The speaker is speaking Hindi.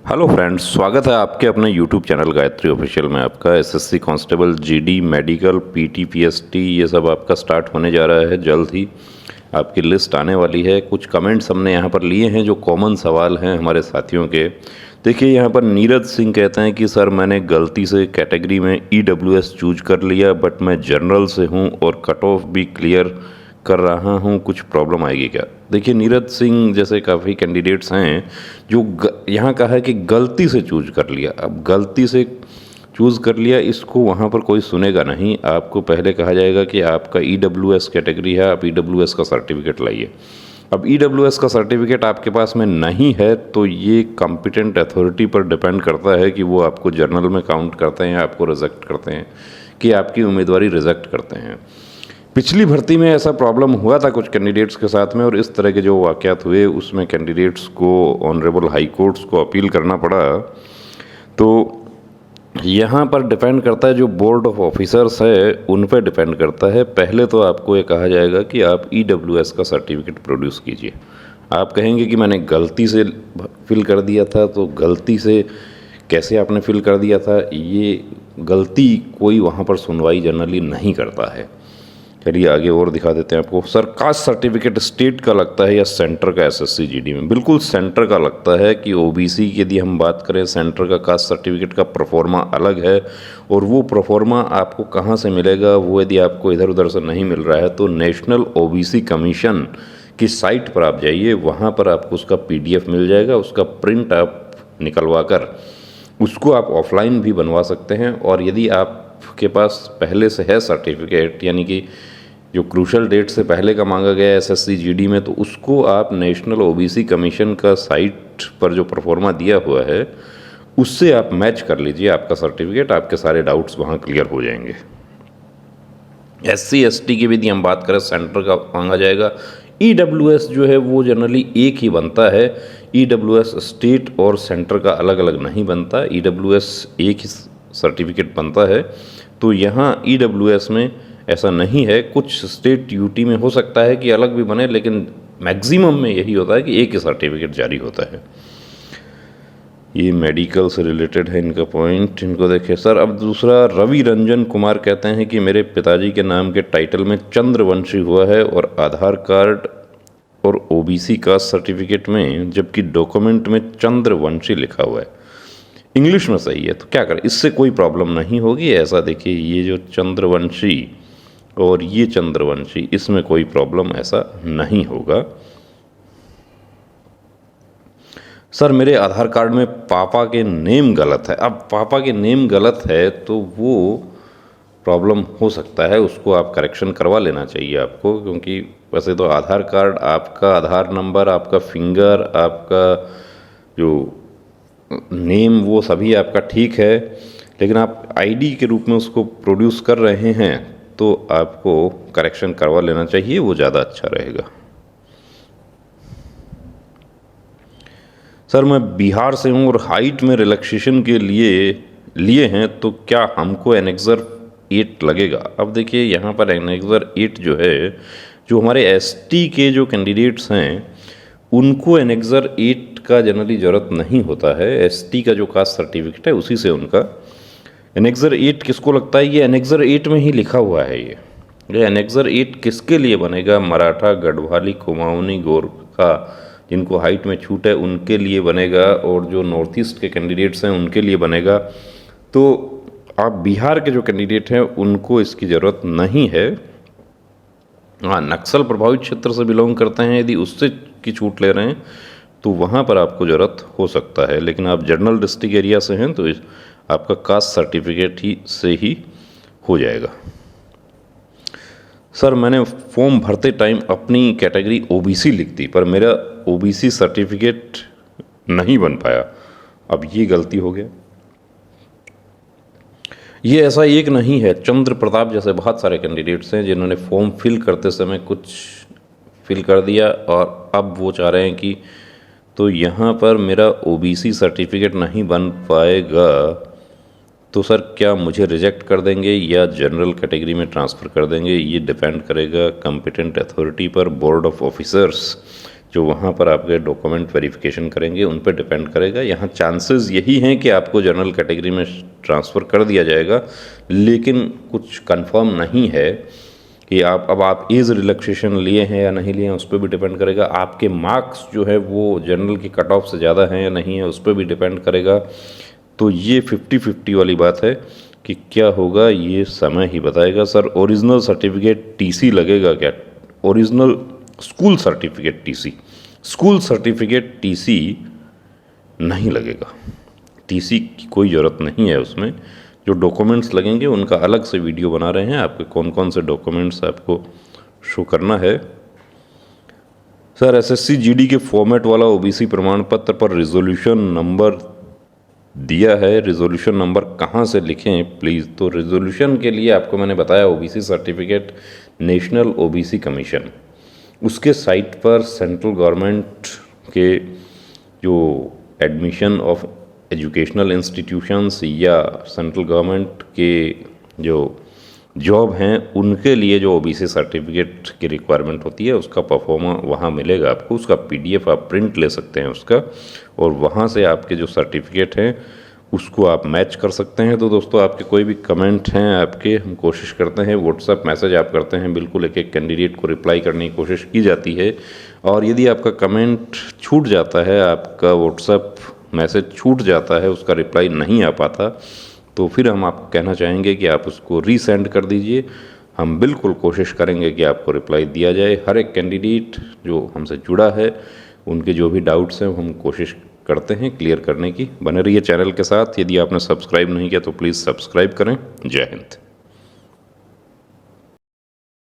हेलो फ्रेंड्स, स्वागत है आपके अपने यूट्यूब चैनल गायत्री ऑफिशियल में। आपका SSC constable, GD, medical, PT, PST ये सब आपका स्टार्ट होने जा रहा है। जल्द ही आपकी लिस्ट आने वाली है। कुछ कमेंट्स हमने यहाँ पर लिए हैं जो कॉमन सवाल हैं हमारे साथियों के। देखिए, यहाँ पर नीरज सिंह कहते हैं कि सर मैंने गलती से कैटेगरी में ईडब्ल्यूएस चूज कर लिया, बट मैं जनरल से हूँ और कट ऑफ भी क्लियर कर रहा हूँ, कुछ प्रॉब्लम आएगी क्या? देखिए, नीरज सिंह जैसे काफ़ी कैंडिडेट्स हैं जो यहाँ कहा है कि गलती से चूज कर लिया। अब गलती से चूज़ कर लिया, इसको वहाँ पर कोई सुनेगा नहीं। आपको पहले कहा जाएगा कि आपका ईडब्ल्यूएस कैटेगरी है, आप ईडब्ल्यूएस का सर्टिफिकेट लाइए। अब ईडब्ल्यूएस का सर्टिफिकेट आपके पास में नहीं है तो ये कॉम्पिटेंट अथॉरिटी पर डिपेंड करता है कि वो आपको जर्नल में काउंट करते हैं, आपको रिजेक्ट करते हैं, कि आपकी उम्मीदवारी रिजेक्ट करते हैं। पिछली भर्ती में ऐसा प्रॉब्लम हुआ था कुछ कैंडिडेट्स के साथ में, और इस तरह के जो वाक़यात हुए उसमें कैंडिडेट्स को ऑनरेबल हाई कोर्ट्स को अपील करना पड़ा। तो यहाँ पर डिपेंड करता है, जो बोर्ड ऑफ ऑफिसर्स है उन पर डिपेंड करता है। पहले तो आपको ये कहा जाएगा कि आप ईडब्ल्यूएस का सर्टिफिकेट प्रोड्यूस कीजिए। आप कहेंगे कि मैंने गलती से फिल कर दिया था, तो गलती से कैसे आपने फिल कर दिया था? ये गलती कोई वहाँ पर सुनवाई जनरली नहीं करता है। चलिए आगे और दिखा देते हैं आपको। सर, कास्ट सर्टिफिकेट स्टेट का लगता है या सेंटर का एसएससी जीडी में? बिल्कुल सेंटर का लगता है। कि ओबीसी की यदि हम बात करें, सेंटर का कास्ट सर्टिफिकेट का प्रोफॉर्मा अलग है, और वो प्रोफॉर्मा आपको कहाँ से मिलेगा? वो यदि आपको इधर उधर से नहीं मिल रहा है तो नेशनल ओबीसी कमीशन की साइट पर आप जाइए, वहाँ पर आपको उसका पीडीएफ मिल जाएगा। उसका प्रिंट आप निकलवा कर उसको आप ऑफलाइन भी बनवा सकते हैं। और यदि आपके पास पहले से है सर्टिफिकेट, यानी कि जो क्रूशल डेट से पहले का मांगा गया है एसएससी जीडी में, तो उसको आप नेशनल ओबीसी कमीशन का साइट पर जो परफॉर्मा दिया हुआ है उससे आप मैच कर लीजिए आपका सर्टिफिकेट। आपके सारे डाउट्स वहाँ क्लियर हो जाएंगे। एससी एसटी की भी यदि हम बात करें, सेंटर का मांगा जाएगा। ईडब्ल्यूएस जो है वो जनरली एक ही बनता है। ईडब्ल्यूएस स्टेट और सेंटर का अलग अलग नहीं बनता। ईडब्ल्यूएस एक ही सर्टिफिकेट बनता है। तो यहाँ ईडब्ल्यूएस में ऐसा नहीं है। कुछ स्टेट यूटी में हो सकता है कि अलग भी बने, लेकिन मैक्सिमम में यही होता है कि एक ही सर्टिफिकेट जारी होता है। ये मेडिकल से रिलेटेड है इनका पॉइंट, इनको देखें। सर, अब दूसरा, रवि रंजन कुमार कहते हैं कि मेरे पिताजी के नाम के टाइटल में चंद्रवंशी हुआ है और आधार कार्ड और ओबीसी कास्ट सर्टिफिकेट में, जबकि डॉक्यूमेंट में चंद्रवंशी लिखा हुआ है। इंग्लिश में सही है, तो क्या करें? इससे कोई प्रॉब्लम नहीं होगी। ऐसा देखिए, ये जो चंद्रवंशी और ये चंद्रवंशी, इसमें कोई प्रॉब्लम ऐसा नहीं होगा। सर, मेरे आधार कार्ड में पापा के नेम गलत है। अब पापा के नेम गलत है तो वो प्रॉब्लम हो सकता है, उसको आप करेक्शन करवा लेना चाहिए आपको। क्योंकि वैसे तो आधार कार्ड, आपका आधार नंबर, आपका फिंगर, आपका जो नेम, वो सभी आपका ठीक है, लेकिन आप आईडी के रूप में उसको प्रोड्यूस कर रहे हैं तो आपको करेक्शन करवा लेना चाहिए, वो ज़्यादा अच्छा रहेगा। सर, मैं बिहार से हूँ और हाइट में रिलैक्सेशन के लिए हैं, तो क्या हमको एनेक्सर 8 लगेगा? अब देखिए, यहाँ पर एनेक्सर 8 जो है, जो हमारे एसटी के जो कैंडिडेट्स हैं उनको एनेक्सर 8 का जनरली ज़रूरत नहीं होता है। एसटी का जो कास्ट सर्टिफिकेट है उसी से उनका एनेक्सर 8 किसको लगता है? ये एनेक्सर 8 में ही लिखा हुआ है। ये एनेक्सर 8 किसके लिए बनेगा? मराठा, गढ़वाली, कुमाऊनी, गोरखा, जिनको हाइट में छूट है उनके लिए बनेगा, और जो नॉर्थ ईस्ट के कैंडिडेट्स हैं उनके लिए बनेगा। तो आप बिहार के जो कैंडिडेट हैं उनको इसकी ज़रूरत नहीं है। हाँ, नक्सल प्रभावित क्षेत्र से बिलोंग करते हैं, यदि उससे की छूट ले रहे हैं तो वहाँ पर आपको ज़रूरत हो सकता है। लेकिन आप जनरल डिस्ट्रिक्ट एरिया से हैं तो आपका कास्ट सर्टिफिकेट ही से ही हो जाएगा। सर, मैंने फॉर्म भरते टाइम अपनी कैटेगरी ओबीसी लिख दी, पर मेरा ओबीसी सर्टिफिकेट नहीं बन पाया। अब ये गलती हो गया। ये ऐसा एक नहीं है। चंद्र प्रताप जैसे बहुत सारे कैंडिडेट्स हैं जिन्होंने फॉर्म फिल करते समय कुछ फिल कर दिया और अब वो चाह रहे हैं कि तो यहाँ पर मेरा ओबीसी सर्टिफिकेट नहीं बन पाएगा, तो सर क्या मुझे रिजेक्ट कर देंगे या जनरल कैटेगरी में ट्रांसफ़र कर देंगे? ये डिपेंड करेगा कॉम्पिटेंट अथॉरिटी पर, बोर्ड ऑफ ऑफिसर्स जो वहाँ पर आपके डॉक्यूमेंट वेरिफिकेशन करेंगे उन पर डिपेंड करेगा। यहाँ चांसेस यही हैं कि आपको जनरल कैटेगरी में ट्रांसफ़र कर दिया जाएगा, लेकिन कुछ कंफर्म नहीं है कि आप एज रिलैक्सेशन लिए हैं या नहीं लिए हैं, उस पर भी डिपेंड करेगा। आपके मार्क्स जो है वो जनरल की कट ऑफ से ज़्यादा हैं या नहीं है, उस पर भी डिपेंड करेगा। तो ये 50-50 वाली बात है कि क्या होगा ये समय ही बताएगा। सर ओरिजिनल सर्टिफिकेट टीसी लगेगा क्या? Original school certificate TC, school certificate TC नहीं लगेगा। टीसी की कोई ज़रूरत नहीं है उसमें। जो डॉक्यूमेंट्स लगेंगे उनका अलग से वीडियो बना रहे हैं, आपके कौन कौन से डॉक्यूमेंट्स आपको शो करना है। सर एसएससी जीडी के फॉर्मेट वाला ओबीसी प्रमाण पत्र पर रिजोल्यूशन नंबर दिया है, रिजोल्यूशन नंबर कहाँ से लिखें प्लीज़? तो रिजोल्यूशन के लिए आपको मैंने बताया OBC certificate national OBC commission, उसके साइट पर सेंट्रल गवर्नमेंट के जो एडमिशन ऑफ एजुकेशनल इंस्टीट्यूशंस या सेंट्रल गवर्नमेंट के जो जॉब हैं उनके लिए जो ओबीसी सर्टिफिकेट की रिक्वायरमेंट होती है उसका परफॉर्मा वहाँ मिलेगा आपको। उसका पीडीएफ आप प्रिंट ले सकते हैं उसका, और वहाँ से आपके जो सर्टिफिकेट हैं उसको आप मैच कर सकते हैं। तो दोस्तों आपके कोई भी कमेंट हैं आपके, हम कोशिश करते हैं, व्हाट्सएप मैसेज आप करते हैं, बिल्कुल एक एक कैंडिडेट को रिप्लाई करने की कोशिश की जाती है। और यदि आपका कमेंट छूट जाता है, आपका व्हाट्सएप मैसेज छूट जाता है, उसका रिप्लाई नहीं आ पाता, तो फिर हम आपको कहना चाहेंगे कि आप उसको रीसेंड कर दीजिए। हम बिल्कुल कोशिश करेंगे कि आपको रिप्लाई दिया जाए। हर एक कैंडिडेट जो हमसे जुड़ा है उनके जो भी डाउट्स हैं हम कोशिश करते हैं क्लियर करने की। बने रहिए चैनल के साथ। यदि आपने सब्सक्राइब नहीं किया तो प्लीज़ सब्सक्राइब करें। जय हिंद।